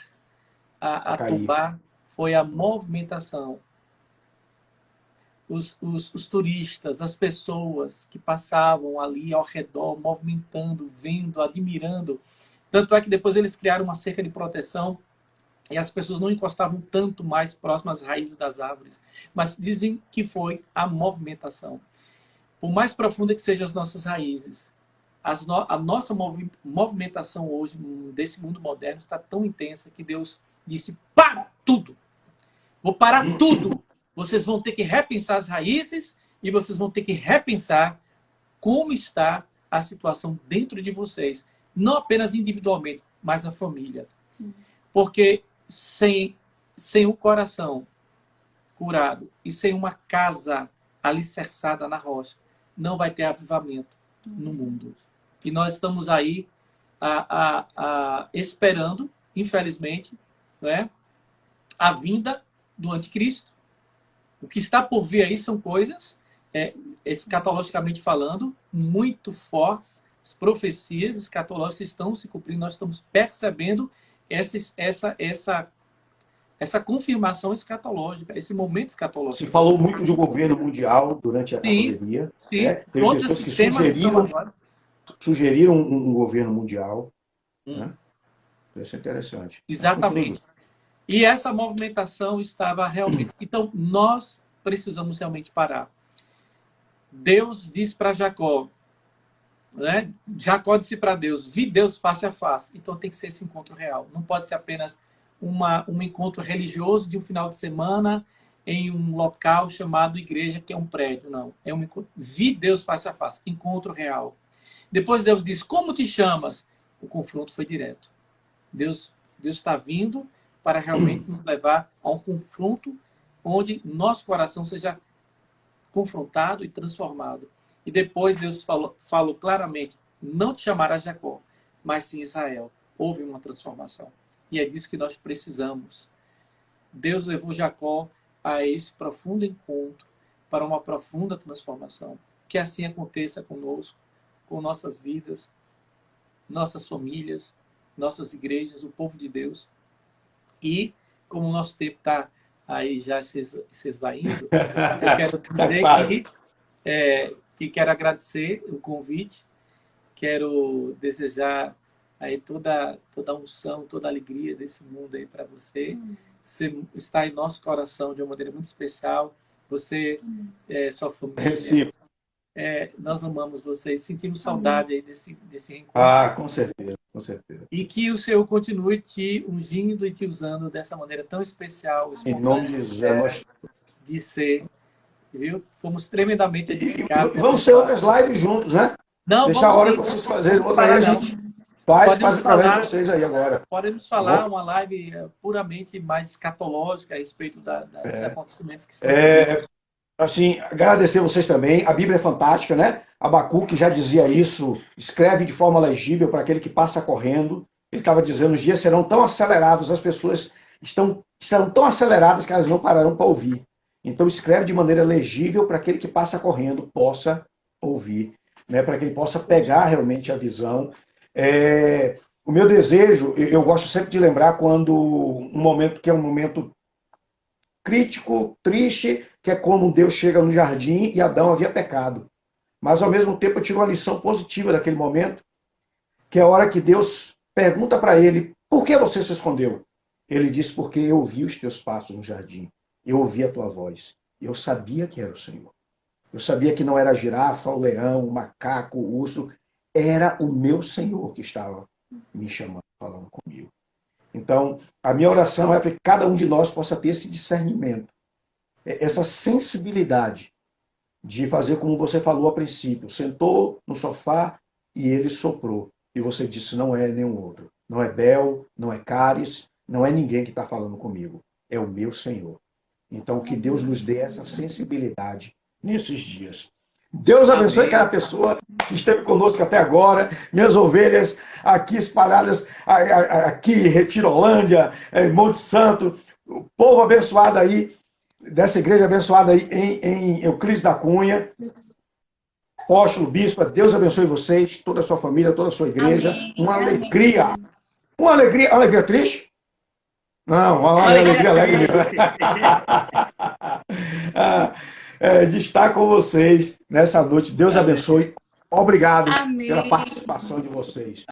a tombar, foi a movimentação. Os turistas, as pessoas que passavam ali ao redor, movimentando, vendo, admirando. Tanto é que depois eles criaram uma cerca de proteção e as pessoas não encostavam tanto mais próximo às raízes das árvores. Mas dizem que foi a movimentação. Por mais profunda que sejam as nossas raízes, a nossa movimentação hoje, desse mundo moderno, está tão intensa que Deus disse, para tudo! Vou parar tudo! Vocês vão ter que repensar as raízes e vocês vão ter que repensar como está a situação dentro de vocês. Não apenas individualmente, mas a família. Sim. Porque sem o coração curado e sem uma casa alicerçada na rocha, não vai ter avivamento no mundo. E nós estamos aí esperando, infelizmente, né, a vinda do anticristo. O que está por vir aí são coisas, escatologicamente falando, muito fortes. As profecias escatológicas estão se cumprindo. Nós estamos percebendo essa confirmação escatológica, esse momento escatológico. Se falou muito de um governo mundial durante a pandemia. Sim, né? Teve pessoas que sugeriram um governo mundial. Né? Isso é interessante. Exatamente. E essa movimentação estava realmente... Então, nós precisamos realmente parar. Deus disse para Jacó, né? Jacó disse para Deus, vi Deus face a face. Então, tem que ser esse encontro real. Não pode ser apenas um encontro religioso de um final de semana em um local chamado igreja, que é um prédio. Não. É um encontro. Vi Deus face a face. Encontro real. Depois Deus disse, como te chamas? O confronto foi direto. Deus está vindo para realmente nos levar a um confronto onde nosso coração seja confrontado e transformado. E depois Deus falou claramente, não te chamará Jacó, mas sim Israel. Houve uma transformação. E é disso que nós precisamos. Deus levou Jacó a esse profundo encontro para uma profunda transformação. Que assim aconteça conosco, com nossas vidas, nossas famílias, nossas igrejas, o povo de Deus. E, como o nosso tempo está aí já se esvaindo, eu quero dizer que quero agradecer o convite, quero desejar aí toda a unção, toda a alegria desse mundo aí para você. Você está em nosso coração de uma maneira muito especial. Você, sua família, nós amamos vocês, sentimos saudade aí desse encontro. Ah, com certeza, com certeza. E que o Senhor continue te ungindo e te usando dessa maneira tão especial, em nome de Jesus, de ser, viu? Fomos tremendamente edificados. E vamos ter outras lives juntos, né? Não, deixa a hora que vocês fazerem outra aí, a gente faz através de vocês aí agora. Podemos falar uma live puramente mais escatológica a respeito dos acontecimentos que estão assim, agradecer vocês também. A Bíblia é fantástica, né? Abacuque já dizia isso, escreve de forma legível para aquele que passa correndo. Ele estava dizendo, os dias serão tão acelerados, as pessoas estarão tão aceleradas que elas não pararão para ouvir. Então escreve de maneira legível para aquele que passa correndo possa ouvir, né? Para que ele possa pegar realmente a visão. O meu desejo, eu gosto sempre de lembrar quando um momento que é um momento crítico, triste, que é como Deus chega no jardim e Adão havia pecado. Mas ao mesmo tempo eu tiro uma lição positiva daquele momento, que é a hora que Deus pergunta para ele, por que você se escondeu? Ele diz, porque eu ouvi os teus passos no jardim, eu ouvi a tua voz, eu sabia que era o Senhor. Eu sabia que não era a girafa, o leão, o macaco, o urso, era o meu Senhor que estava me chamando, falando comigo. Então, a minha oração é para que cada um de nós possa ter esse discernimento, essa sensibilidade de fazer como você falou a princípio. Sentou no sofá e ele soprou. E você disse, não é nenhum outro. Não é Bel, não é Caris, não é ninguém que está falando comigo. É o meu Senhor. Então, que Deus nos dê essa sensibilidade nesses dias. Deus abençoe Amém. cada pessoa que esteve conosco até agora. Minhas ovelhas aqui espalhadas, aqui em Retirolândia, em Monte Santo. O povo abençoado aí, dessa igreja abençoada aí em Euclides da Cunha. Apóstolo, bispo, Deus abençoe vocês, toda a sua família, toda a sua igreja. Amém. Uma Amém. alegria. Uma alegria triste? Não, uma alegria alegre. De estar com vocês nessa noite. Deus abençoe. Obrigado Amém. pela participação de vocês.